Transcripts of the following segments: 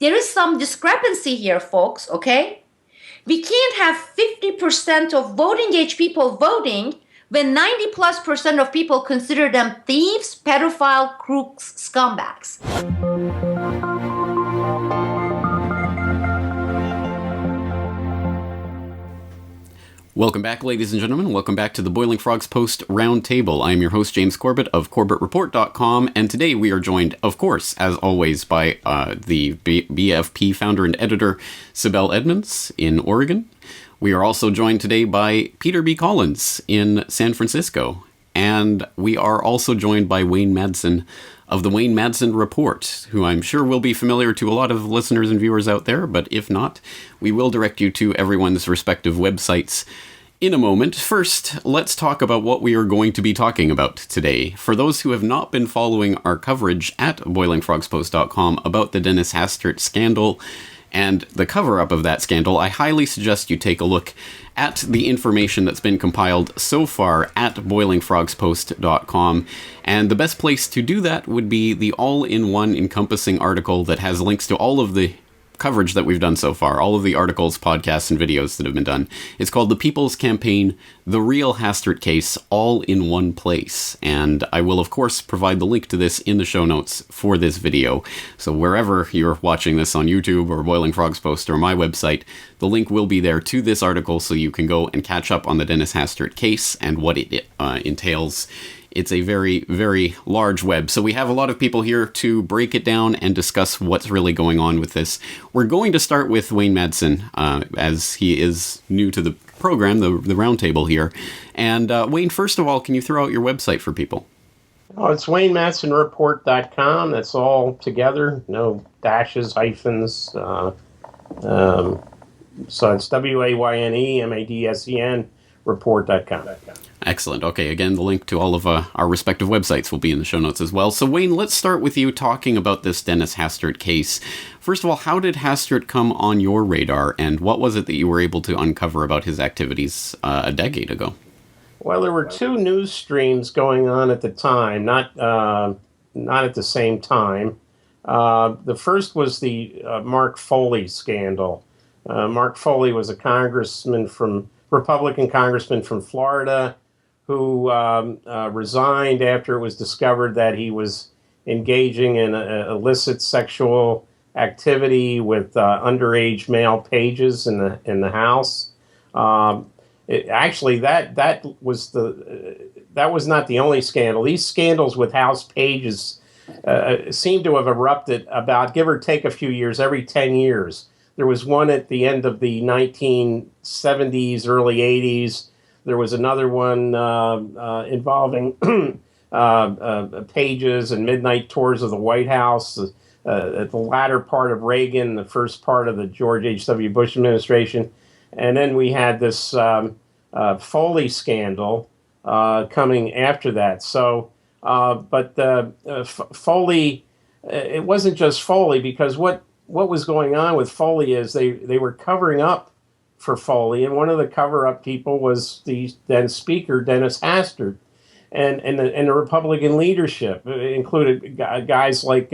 there is some discrepancy here, folks, okay? We can't have 50% of voting age people voting when 90+% of people consider them thieves, pedophile, crooks, scumbags. Welcome back, ladies and gentlemen. Welcome back to the Boiling Frogs Post Roundtable. I am your host, James Corbett of CorbettReport.com, and today we are joined, of course, as always, by the BFP founder and editor, Sibel Edmonds in Oregon. We are also joined today by Peter B. Collins in San Francisco, and we are also joined by Wayne Madsen of the Wayne Madsen Report, who I'm sure will be familiar to a lot of listeners and viewers out there, but if not, we will direct you to everyone's respective websites in a moment. First, let's talk about what we are going to be talking about today. For those who have not been following our coverage at BoilingFrogsPost.com about the Dennis Hastert scandal and the cover-up of that scandal, I highly suggest you take a look at the information that's been compiled so far at BoilingFrogsPost.com. And the best place to do that would be the all-in-one encompassing article that has links to all of the coverage that we've done so far, all of the articles, podcasts, and videos that have been done. It's called The People's Campaign, The Real Hastert Case, all in one place. And I will, of course, provide the link to this in the show notes for this video. So wherever you're watching this on YouTube or Boiling Frogs Post or my website, the link will be there to this article so you can go and catch up on the Dennis Hastert case and what it entails. It's a very, very large web. So we have a lot of people here to break it down and discuss what's really going on with this. We're going to start with Wayne Madsen, as he is new to the program, the roundtable here. And Wayne, first of all, can you throw out your website for people? Oh, it's WayneMadsenReport.com. That's all together. No dashes, hyphens. So it's WayneMadsen report.com. Excellent. Okay, again, the link to all of our respective websites will be in the show notes as well. So, Wayne, let's start with you talking about this Dennis Hastert case. First of all, how did Hastert come on your radar, and what was it that you were able to uncover about his activities a decade ago? Well, there were two news streams going on at the time, not at the same time. The first was the Mark Foley scandal. Mark Foley was a Republican congressman from Florida, who resigned after it was discovered that he was engaging in illicit sexual activity with underage male pages in the House. That was not the only scandal. These scandals with House pages seem to have erupted about, give or take a few years, every 10 years. There was one at the end of the 1970s, early 80s. There was another one involving pages and midnight tours of the White House at the latter part of Reagan, the first part of the George H.W. Bush administration. And then we had this Foley scandal coming after that. So, Foley, it wasn't just Foley, because what was going on with Foley is they were covering up for Foley, and one of the cover-up people was the then Speaker, Dennis Hastert, and the Republican leadership. It included guys like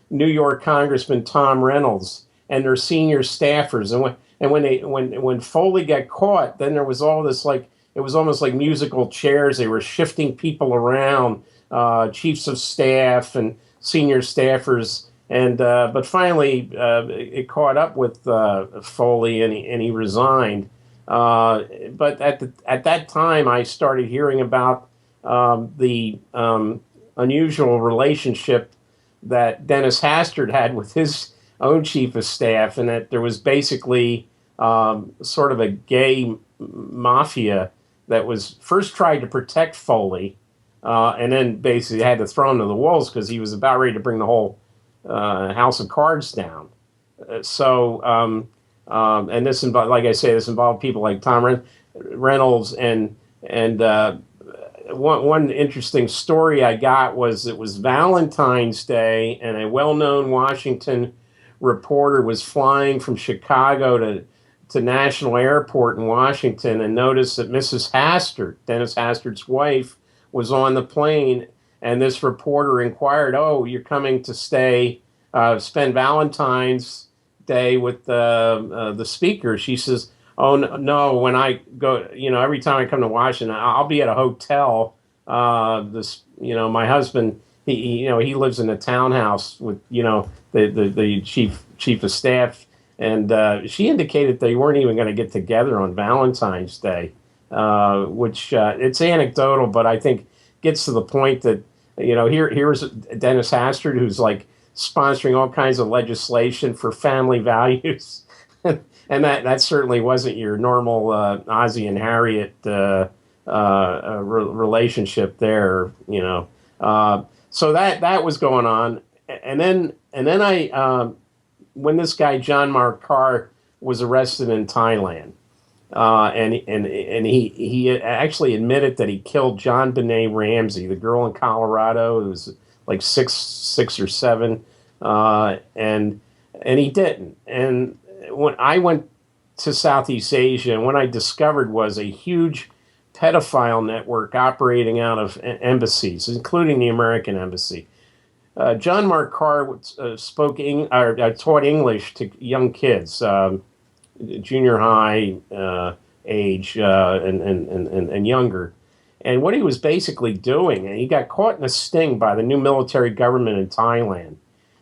New York Congressman Tom Reynolds and their senior staffers. And when Foley got caught, then there was all this, like, it was almost like musical chairs. They were shifting people around, chiefs of staff and senior staffers. And but finally, it caught up with Foley, and he resigned. But at that time, I started hearing about the unusual relationship that Dennis Hastert had with his own chief of staff, and that there was basically sort of a gay mafia that was first tried to protect Foley, and then basically had to throw him to the wolves because he was about ready to bring the whole House of Cards down. And this involved, like I say, this involved people like Tom Reynolds, and one interesting story I got was it was Valentine's Day, and a well-known Washington reporter was flying from Chicago to National Airport in Washington and noticed that Mrs. Hastert, Dennis Hastert's wife, was on the plane. And this reporter inquired, "Oh, you're coming to stay spend Valentine's Day with the speaker. She says, "Oh no, when I go, every time I come to Washington, I'll be at a hotel. My husband, he lives in a townhouse with, the chief of staff, and she indicated they weren't even going to get together on Valentine's Day, which it's anecdotal, but I think gets to the point that, here's Dennis Hastert, who's like sponsoring all kinds of legislation for family values. And that certainly wasn't your normal Ozzie and Harriet relationship there, so that was going on, and then I when this guy John Mark Carr was arrested in Thailand, and he actually admitted that he killed John Benet Ramsey, the girl in Colorado who was like six or seven, and he didn't. And when I went to Southeast Asia, and what I discovered was a huge pedophile network operating out of embassies, including the American embassy. John Mark Carr taught English to young kids, junior high age and younger. And what he was basically doing, and he got caught in a sting by the new military government in Thailand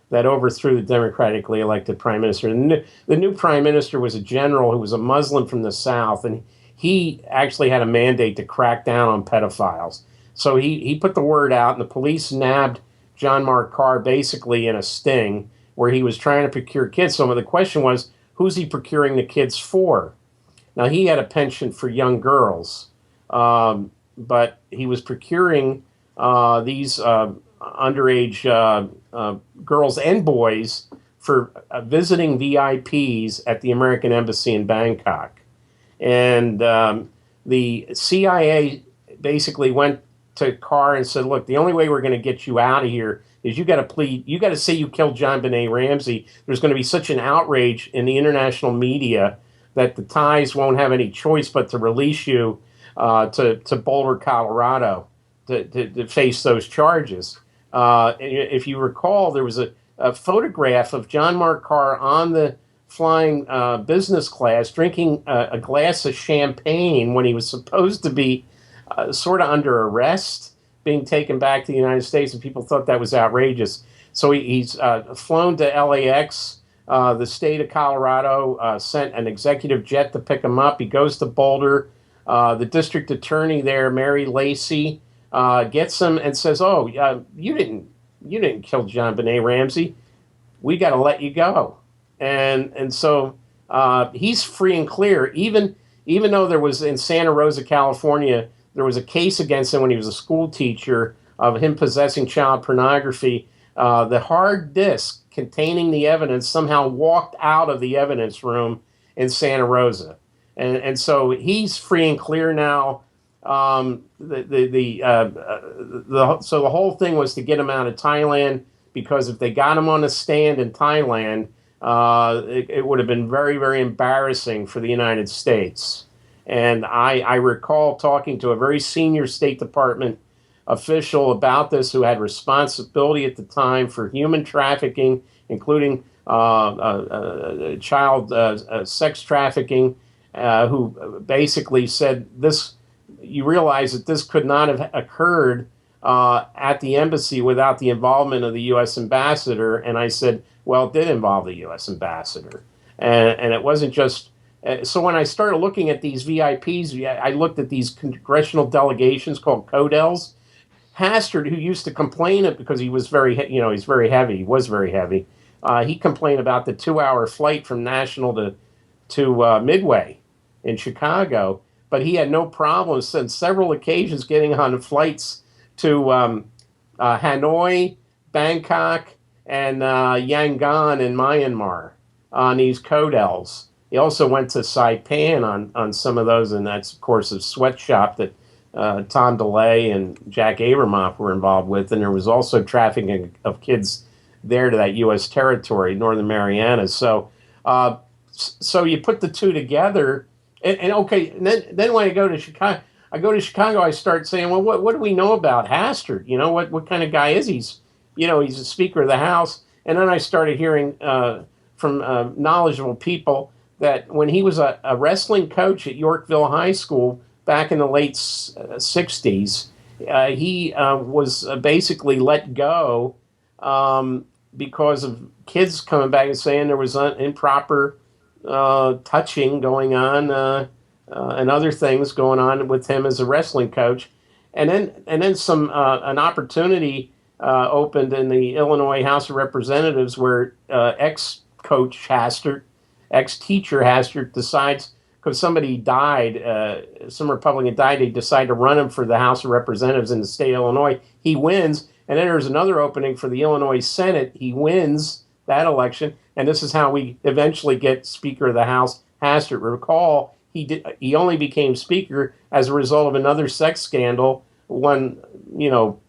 that overthrew the democratically elected prime minister. And the new prime minister was a general who was a Muslim from the South, and he actually had a mandate to crack down on pedophiles. So he put the word out, and the police nabbed John Mark Carr basically in a sting where he was trying to procure kids. So the question was, who's he procuring the kids for? Now, he had a penchant for young girls, but he was procuring these underage girls and boys for visiting VIPs at the American Embassy in Bangkok. And the CIA basically went to Carr and said, look, the only way we're going to get you out of here is you got to plead, you got to say you killed John Benet Ramsey. There's going to be such an outrage in the international media that the Thais won't have any choice but to release you to Boulder, Colorado, to face those charges. If you recall, there was a photograph of John Mark Carr on the flying business class drinking a glass of champagne when he was supposed to be sort of under arrest, being taken back to the United States, and people thought that was outrageous. So he's flown to LAX. The state of Colorado sent an executive jet to pick him up. He goes to Boulder. The district attorney there, Mary Lacey, gets him and says, "Oh, you didn't kill John Benet Ramsey. We got to let you go." And so he's free and clear. Even though there was in Santa Rosa, California, there was a case against him when he was a school teacher of him possessing child pornography. The hard disk containing the evidence somehow walked out of the evidence room in Santa Rosa, and so he's free and clear now. So the whole thing was to get him out of Thailand, because if they got him on a stand in Thailand, it would have been very, very embarrassing for the United States. And I recall talking to a very senior State Department official about this, who had responsibility at the time for human trafficking, including child sex trafficking, who basically said this. You realize that this could not have occurred at the embassy without the involvement of the U.S. ambassador. And I said, well, it did involve the U.S. ambassador. And it wasn't just... So when I started looking at these VIPs, I looked at these congressional delegations called CODELs. Hastert, who used to complain because he was he's very heavy. He was very heavy. He complained about the 2-hour flight from National to Midway in Chicago. But he had no problems on several occasions getting on flights to Hanoi, Bangkok, and Yangon in Myanmar on these CODELs. He also went to Saipan on some of those, and that's, of course, a sweatshop that Tom DeLay and Jack Abramoff were involved with. And there was also trafficking of kids there to that U.S. territory, Northern Marianas. So you put the two together. And okay, and then when I go to Chicago, I start saying, well, what do we know about Hastert? What kind of guy is he? He's a Speaker of the House. And then I started hearing from knowledgeable people that when he was a wrestling coach at Yorkville High School back in the late 60s, he was basically let go because of kids coming back and saying there was improper touching going on and other things going on with him as a wrestling coach. And then some an opportunity opened in the Illinois House of Representatives where ex-coach Hastert, ex-teacher Hastert decides, because somebody died, some Republican died, they decide to run him for the House of Representatives in the state of Illinois. He wins, and then there's another opening for the Illinois Senate. He wins that election, and this is how we eventually get Speaker of the House Hastert. Recall, he only became Speaker as a result of another sex scandal, one,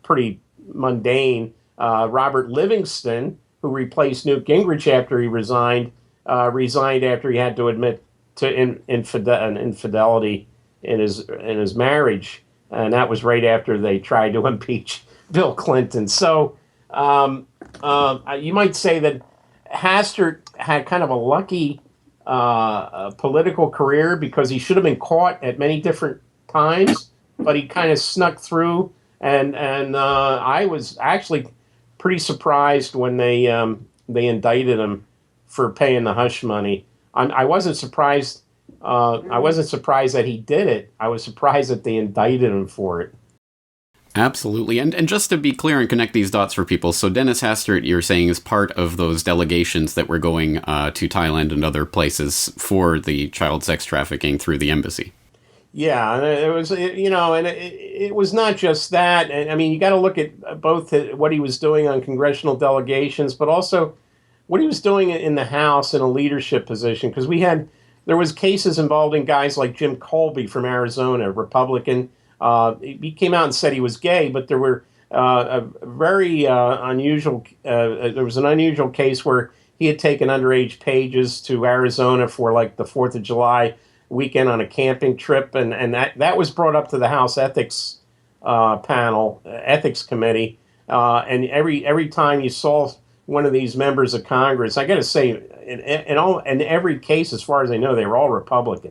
pretty mundane. Robert Livingston, who replaced Newt Gingrich after he resigned after he had to admit to infidelity in his marriage, and that was right after they tried to impeach Bill Clinton. So you might say that Hastert had kind of a lucky political career because he should have been caught at many different times, but he kind of snuck through. And I was actually pretty surprised when they indicted him for paying the hush money. I wasn't surprised. I wasn't surprised that he did it. I was surprised that they indicted him for it. Absolutely. And just to be clear and connect these dots for people, so Dennis Hastert, you're saying, is part of those delegations that were going to Thailand and other places for the child sex trafficking through the embassy. Yeah, and it was, it was not just that. I mean, you got to look at both what he was doing on congressional delegations, but also what he was doing in the House in a leadership position. Because there was cases involving guys like Jim Colby from Arizona, a Republican. He came out and said he was gay, but there were a very unusual. There was an unusual case where he had taken underage pages to Arizona for like the 4th of July weekend on a camping trip, and that was brought up to the House Ethics Ethics Committee, and every time you saw one of these members of Congress, I got to say, in every case, as far as I know, they were all Republican.